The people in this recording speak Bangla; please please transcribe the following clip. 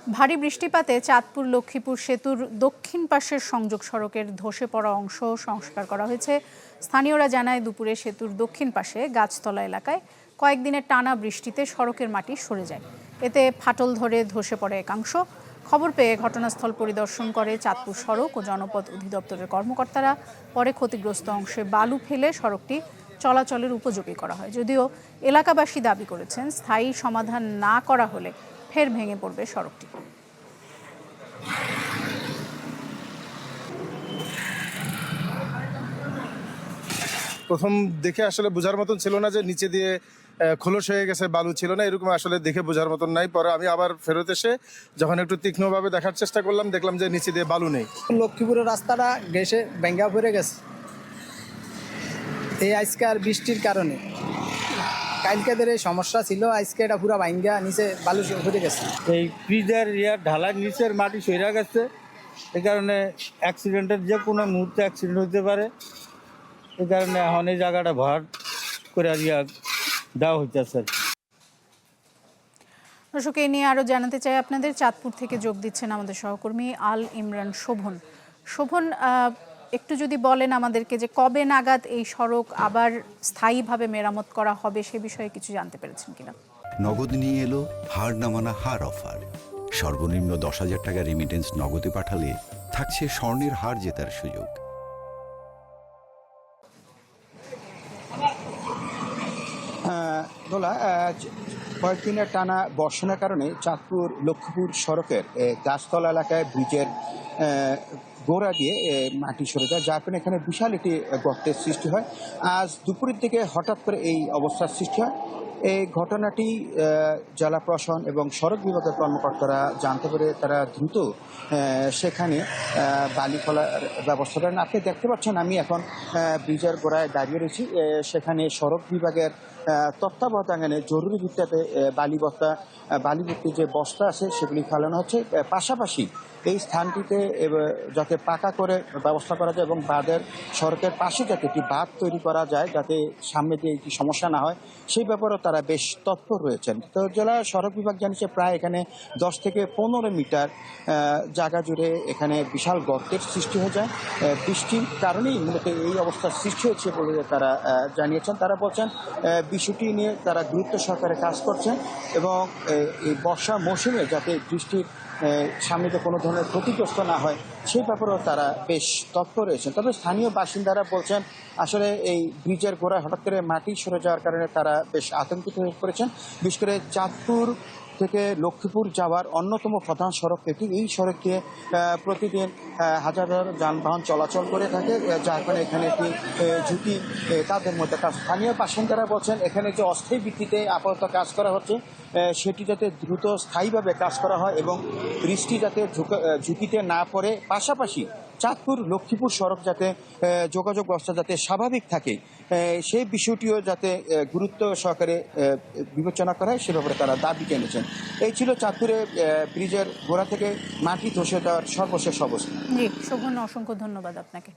ভারী বৃষ্টিপাতে চাঁদপুর লক্ষ্মীপুর সেতুর দক্ষিণ পাশের সংযোগ সড়কের ধসে পড়া অংশ সংস্কার করা হয়েছে। স্থানীয়রা জানায় দুপুরে সেতুর দক্ষিণ পাশে গাছতলা এলাকায় কয়েকদিনের টানা বৃষ্টিতে সড়কের মাটি সরে যায়। এতে ফাটল ধরে ধসে পড়ে একাংশ। খবর পেয়ে ঘটনাস্থল পরিদর্শন করে চাঁদপুর সড়ক ও জনপথ অধিদপ্তরের কর্মকর্তারা। পরে ক্ষতিগ্রস্ত অংশে বালু ফেলে সড়কটি চলাচলের উপযোগী করা হয়। যদিও এলাকাবাসী দাবি করেছেন স্থায়ী সমাধান না করা হলে ফের ভেঙে পড়বে সড়কটি। প্রথম দেখে আসলে বোঝার মতন ছিল না যে নিচে দিয়ে খোলস হয়ে গেছে, বালু ছিল না, এরকম আসলে দেখে বোঝার মতন নাই। পরে আমি আবার ফেরত এসে যখন একটু তীক্ষ্ণভাবে দেখার চেষ্টা করলাম, দেখলাম যে নিচে দিয়ে বালু নেই। লক্ষ্মীপুরের রাস্তাটা গেছে ভেঙ্গা পড়ে গেছে এই আজকের বৃষ্টির কারণে। কালকেদের এই সমস্যা ছিল, আজকে এটা পুরো ভাঙ্গা নিচে বালু পড়ে গেছে। এই ব্রিজের ঢালার নিচের মাটি সইরা গেছে, এই কারণে অ্যাক্সিডেন্টের যে কোনো মুহূর্তে অ্যাক্সিডেন্ট হতে পারে। এই কারণে এখন এই জায়গাটা ভর করে দেওয়া হইতেছে। দর্শক, এই নিয়ে আরও জানাতে চাই আপনাদের। চাঁদপুর থেকে যোগ দিচ্ছেন আমাদের সহকর্মী আল ইমরান শোভন। শোভন, একটু যদি বলেন আমাদেরকে যে কবে নাগাদ এই সড়ক আবার স্থায়ীভাবে মেরামত করা হবে, সে বিষয়ে কিছু জানতে পেরেছেন কিনা? নগদ নিয়ে এলো হার না মানা হার অফার। সর্বনিম্ন 10,000 টাকা রেমিটেন্স নগদে পাঠালে থাকছে স্বর্ণের হার জেতার সুযোগ। দোলা, কয়েকদিনের টানা বর্ষণের কারণে চাঁদপুর লক্ষ্মীপুর সড়কের গাছতলা এলাকায় ব্রিজের গোড়া দিয়ে মাটি সরে যায়, যার কারণে এখানে বিশাল একটি গর্তের সৃষ্টি হয়। আজ দুপুরের দিকে হঠাৎ করে এই অবস্থার সৃষ্টি হয়। এই ঘটনাটি জেলা প্রশাসন এবং সড়ক বিভাগের কর্মকর্তারা জানতে পেরে তারা দ্রুত সেখানে বালি ফেলার ব্যবস্থা করেন। আপনি দেখতে পাচ্ছেন আমি এখন ব্রিজের গোড়ায় দাঁড়িয়ে রয়েছি। সেখানে সড়ক বিভাগের তত্ত্বাবধানে জরুরি ভিত্তিতে বালি ভর্তি যে বস্তা আছে সেগুলি ফেলানো হচ্ছে। পাশাপাশি এই স্থানটিতে যাতে পাকা করে ব্যবস্থা করা যায় এবং বাঁধের সড়কের পাশে যাতে একটি বাঁধ তৈরি করা যায়, যাতে সামনে দিয়ে একটি সমস্যা না হয়, সেই ব্যাপারেও তারা বেশ তৎপর রয়েছেন। তো জেলা সড়ক বিভাগ জানিয়েছে প্রায় এখানে 10 থেকে 15 মিটার জায়গা জুড়ে এখানে বিশাল গর্তের সৃষ্টি হয়ে যায়। বৃষ্টির কারণেই মূলত এই অবস্থার সৃষ্টি হয়েছে বলে তারা জানিয়েছেন। তারা বলছেন বিষয়টি নিয়ে তারা গুরুত্ব সহকারে কাজ করছেন এবং এই বর্ষা মৌসুমে যাতে বৃষ্টির সামনে কোনো ধরনের ক্ষতিগ্রস্ত না হয় সেই ব্যাপারেও তারা বেশ তৎপর রয়েছেন। তবে স্থানীয় বাসিন্দারা বলছেন আসলে এই ব্রিজের গোড়ায় হঠাৎ করে মাটি সরে যাওয়ার কারণে তারা বেশ আতঙ্কিত হয়ে পড়েছেন। বিশেষ করে চাঁদপুর থেকে লক্ষ্মীপুর যাওয়ার অন্যতম প্রধান সড়ক এটি। এই সড়ক দিয়ে প্রতিদিন হাজার হাজার যানবাহন চলাচল করে থাকে, যার কারণে এখানে একটি ঝুঁকি তাদের মধ্যে। স্থানীয় বাসিন্দারা বলছেন এখানে যে অস্থায়ী ভিত্তিতে আপাতত কাজ করা হচ্ছে সেটি যাতে দ্রুত স্থায়ীভাবে কাজ করা হয় এবং বৃষ্টি যাতে ঝুঁকিতে না পড়ে, পাশাপাশি চাঁদপুর লক্ষ্মীপুর সড়ক যাতে যোগাযোগ ব্যবস্থা যাতে স্বাভাবিক থাকে সেই বিষয়টিও যাতে গুরুত্ব সহকারে বিবেচনা করা হয় সে ব্যাপারে তারা দাবি জানিয়েছেন। এই ছিল চাঁদপুরে ব্রিজের গোড়া থেকে মাটি ধসে দেওয়ার সর্বশেষ অবস্থা। জি শোভন, অসংখ্য ধন্যবাদ আপনাকে।